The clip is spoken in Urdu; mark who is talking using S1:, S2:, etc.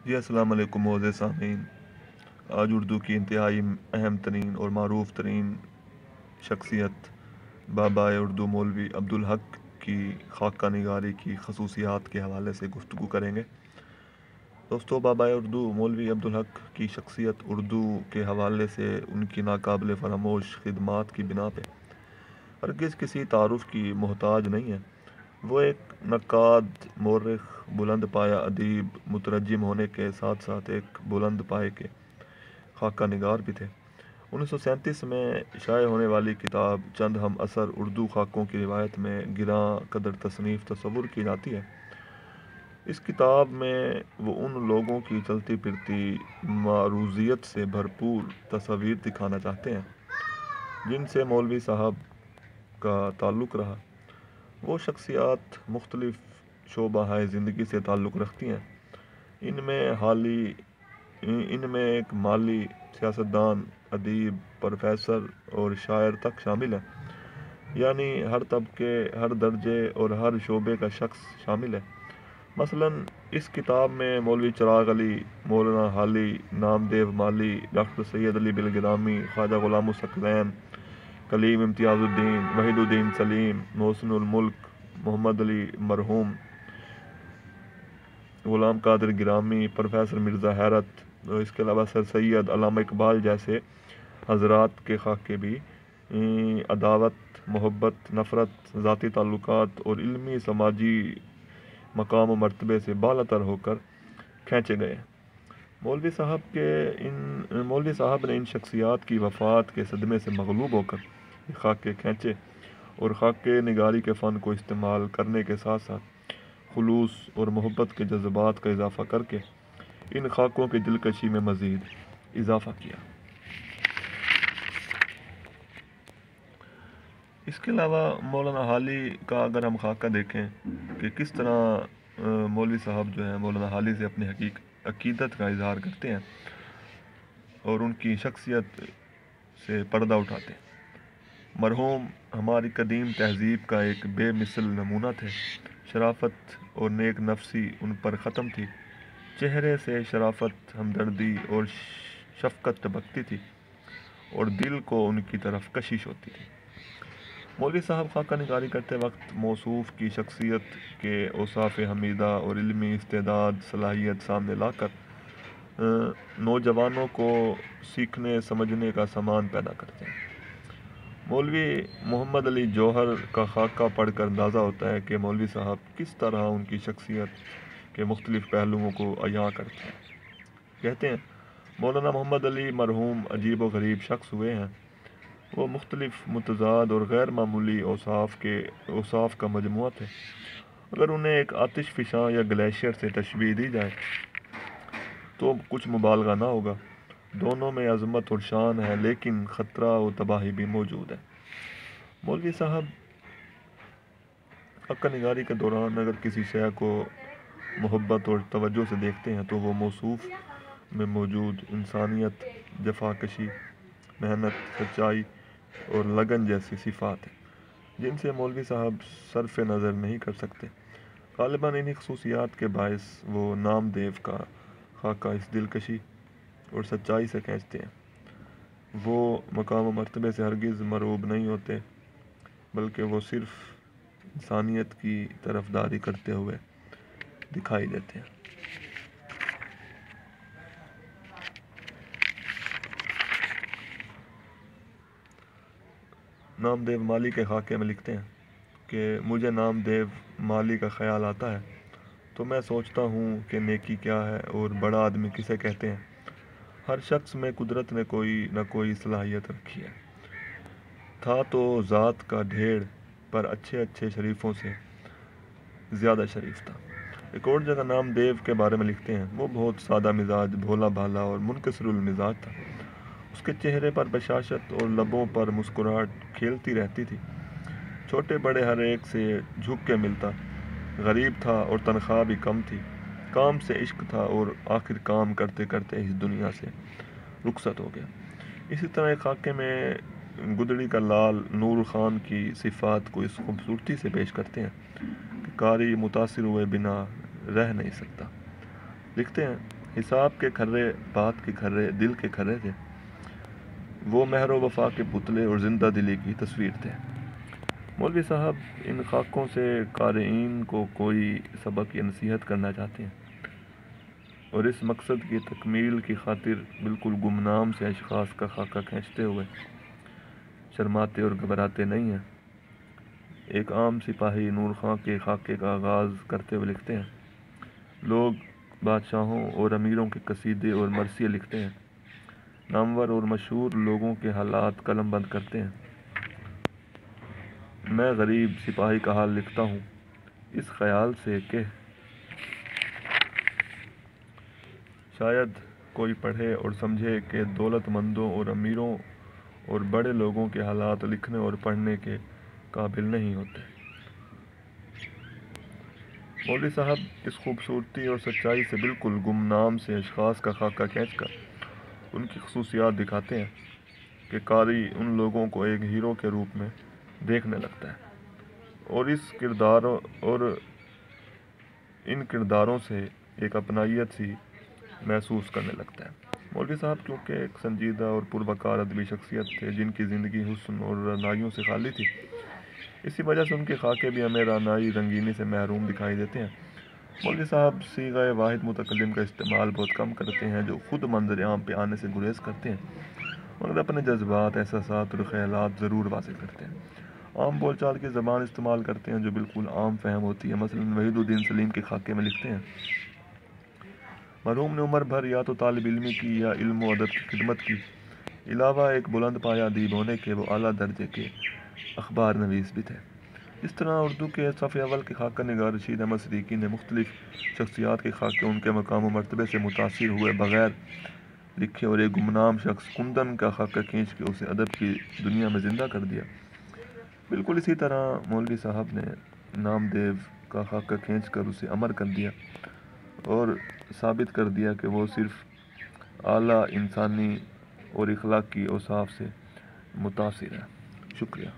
S1: جی السلام علیکم معزز سامعین۔ آج اردو کی انتہائی اہم ترین اور معروف ترین شخصیت بابا اردو مولوی عبدالحق کی خاکہ نگاری کی خصوصیات کے حوالے سے گفتگو کریں گے۔ دوستو، بابا اردو مولوی عبدالحق کی شخصیت اردو کے حوالے سے ان کی ناقابل فراموش خدمات کی بنا پہ ہرگز کسی تعارف کی محتاج نہیں ہے۔ وہ ایک نقاد، مورخ، بلند پایہ ادیب، مترجم ہونے کے ساتھ ساتھ ایک بلند پائے کے خاکہ نگار بھی تھے۔ 1937 میں شائع ہونے والی کتاب چند ہم اثر اردو خاکوں کی روایت میں گراں قدر تصنیف تصور کی جاتی ہے۔ اس کتاب میں وہ ان لوگوں کی چلتی پھرتی معروضیت سے بھرپور تصاویر دکھانا چاہتے ہیں جن سے مولوی صاحب کا تعلق رہا۔ وہ شخصیات مختلف شعبہ زندگی سے تعلق رکھتی ہیں۔ ان میں ایک مالی، سیاستدان، ادیب، پروفیسر اور شاعر تک شامل ہیں، یعنی ہر طبقے، ہر درجے اور ہر شعبے کا شخص شامل ہے۔ مثلاً اس کتاب میں مولوی چراغ علی، مولانا حالی، نامدیو مالی، ڈاکٹر سید علی بلگرامی، خواجہ غلام الثقلین، کلیم امتیاز الدین، وحید الدین سلیم، محسن الملک، محمد علی مرحوم، غلام قادر گرامی، پروفیسر مرزا حیرت اور اس کے علاوہ سر سید علامہ اقبال جیسے حضرات کے خاکے بھی عداوت، محبت، نفرت، ذاتی تعلقات اور علمی سماجی مقام و مرتبے سے بالا تر ہو کر کھینچے گئے۔ مولوی صاحب نے ان شخصیات کی وفات کے صدمے سے مغلوب ہو کر یہ خاکے کھینچے اور خاکے نگاری کے فن کو استعمال کرنے کے ساتھ ساتھ خلوص اور محبت کے جذبات کا اضافہ کر کے ان خاکوں کی دلکشی میں مزید اضافہ کیا۔ اس کے علاوہ مولانا حالی کا اگر ہم خاکہ دیکھیں کہ کس طرح مولوی صاحب جو ہیں مولانا حالی سے اپنی عقیدت کا اظہار کرتے ہیں اور ان کی شخصیت سے پردہ اٹھاتے ہیں۔ مرحوم ہماری قدیم تہذیب کا ایک بے مثل نمونہ تھے۔ شرافت اور نیک نفسی ان پر ختم تھی۔ چہرے سے شرافت، ہمدردی اور شفقت ٹپکتی تھی اور دل کو ان کی طرف کشش ہوتی تھی۔ مولوی صاحب خاکہ نگاری کرتے وقت موصوف کی شخصیت کے اوصاف حمیدہ اور علمی استعداد، صلاحیت سامنے لا کر نوجوانوں کو سیکھنے سمجھنے کا سامان پیدا کرتے ہیں۔ مولوی محمد علی جوہر کا خاکہ پڑھ کر اندازہ ہوتا ہے کہ مولوی صاحب کس طرح ان کی شخصیت کے مختلف پہلوؤں کو عیاں کرتے ہیں۔ کہتے ہیں مولانا محمد علی مرحوم عجیب و غریب شخص ہوئے ہیں۔ وہ مختلف، متضاد اور غیر معمولی اوصاف کا مجموعہ تھے۔ اگر انہیں ایک آتش فشاں یا گلیشیئر سے تشبیہ دی جائے تو کچھ مبالغہ نہ ہوگا۔ دونوں میں عظمت اور شان ہے، لیکن خطرہ و تباہی بھی موجود ہے۔ مولوی صاحب خاکہ نگاری کے دوران اگر کسی شے کو محبت اور توجہ سے دیکھتے ہیں تو وہ موصوف میں موجود انسانیت، جفاکشی، محنت، سچائی اور لگن جیسی صفات ہیں جن سے مولوی صاحب صرف نظر نہیں کر سکتے۔ غالباً انہی خصوصیات کے باعث وہ نامدیو کا خاکہ اس دلکشی اور سچائی سے کھینچتے ہیں۔ وہ مقام و مرتبے سے ہرگز مرعوب نہیں ہوتے، بلکہ وہ صرف انسانیت کی طرفداری کرتے ہوئے دکھائی دیتے ہیں۔ نامدیو مالی کے خاکے میں لکھتے ہیں کہ مجھے نامدیو مالی کا خیال آتا ہے تو میں سوچتا ہوں کہ نیکی کیا ہے اور بڑا آدمی کسے کہتے ہیں۔ ہر شخص میں قدرت نے کوئی نہ کوئی صلاحیت رکھی ہے۔ تھا تو ذات کا ڈھیر، پر اچھے اچھے شریفوں سے زیادہ شریف تھا۔ ایک اور جگہ نامدیو کے بارے میں لکھتے ہیں وہ بہت سادہ مزاج، بھولا بھالا اور منکسر المزاج تھا۔ اس کے چہرے پر بشاشت اور لبوں پر مسکراہٹ کھیلتی رہتی تھی۔ چھوٹے بڑے ہر ایک سے جھک کے ملتا، غریب تھا اور تنخواہ بھی کم تھی۔ کام سے عشق تھا اور آخر کام کرتے کرتے اس دنیا سے رخصت ہو گیا۔ اسی طرح ایک خاکے میں گدڑی کا لال نور خان کی صفات کو اس خوبصورتی سے پیش کرتے ہیں کہ قاری متاثر ہوئے بنا رہ نہیں سکتا۔ لکھتے ہیں حساب کے کھرے، بات کے کھرے، دل کے کھرے تھے، وہ مہر و وفا کے پتلے اور زندہ دلی کی تصویر تھے۔ مولوی صاحب ان خاکوں سے قارئین کو کوئی سبق یا نصیحت کرنا چاہتے ہیں، اور اس مقصد کی تکمیل کی خاطر بالکل گمنام سے اشخاص کا خاکہ کھینچتے ہوئے شرماتے اور گھبراتے نہیں ہیں۔ ایک عام سپاہی نور خاں کے خاکے کا آغاز کرتے ہوئے لکھتے ہیں: لوگ بادشاہوں اور امیروں کے قصیدے اور مرثیے لکھتے ہیں، نامور اور مشہور لوگوں کے حالات قلم بند کرتے ہیں، میں غریب سپاہی کا حال لکھتا ہوں اس خیال سے کہ شاید کوئی پڑھے اور سمجھے کہ دولت مندوں اور امیروں اور بڑے لوگوں کے حالات لکھنے اور پڑھنے کے قابل نہیں ہوتے۔ مولوی صاحب اس خوبصورتی اور سچائی سے بالکل گمنام سے اشخاص کا خاکہ کھینچ کر ان کی خصوصیات دکھاتے ہیں کہ قاری ان لوگوں کو ایک ہیرو کے روپ میں دیکھنے لگتا ہے اور ان کرداروں سے ایک اپنائیت سی محسوس کرنے لگتا ہے۔ مولوی صاحب کیونکہ ایک سنجیدہ اور پروقار ادبی شخصیت تھے جن کی زندگی حسن اور رعنائیوں سے خالی تھی، اسی وجہ سے ان کے خاکے بھی ہمیں رعنائی رنگینی سے محروم دکھائی دیتے ہیں۔ مولوی صاحب صیغہ واحد متکلم کا استعمال بہت کم کرتے ہیں، جو خود منظر عام پہ آنے سے گریز کرتے ہیں، مگر اپنے جذبات، احساسات اور خیالات ضرور واضح کرتے ہیں۔ عام بول چال کی زبان استعمال کرتے ہیں جو بالکل عام فہم ہوتی ہے۔ مثلاً وحید الدین سلیم کے خاکے میں لکھتے ہیں: مرحوم نے عمر بھر یا تو طالب علمی کی یا علم و ادب کی خدمت کی، علاوہ ایک بلند پایہ ادیب ہونے کے وہ اعلیٰ درجے کے اخبار نویس بھی تھے۔ اس طرح اردو کے صف اول کے خاکہ نگار رشید احمد صدیقی نے مختلف شخصیات کے خاکے ان کے مقام و مرتبے سے متاثر ہوئے بغیر لکھے، اور ایک گمنام شخص کندن کا خاکہ کھینچ کے اسے ادب کی دنیا میں زندہ کر دیا۔ بالکل اسی طرح مولوی صاحب نے نامدیو کا خاکہ کھینچ کر اسے امر کر دیا اور ثابت کر دیا کہ وہ صرف اعلیٰ انسانی اور اخلاقی اوصاف سے متاثر ہے۔ شکریہ۔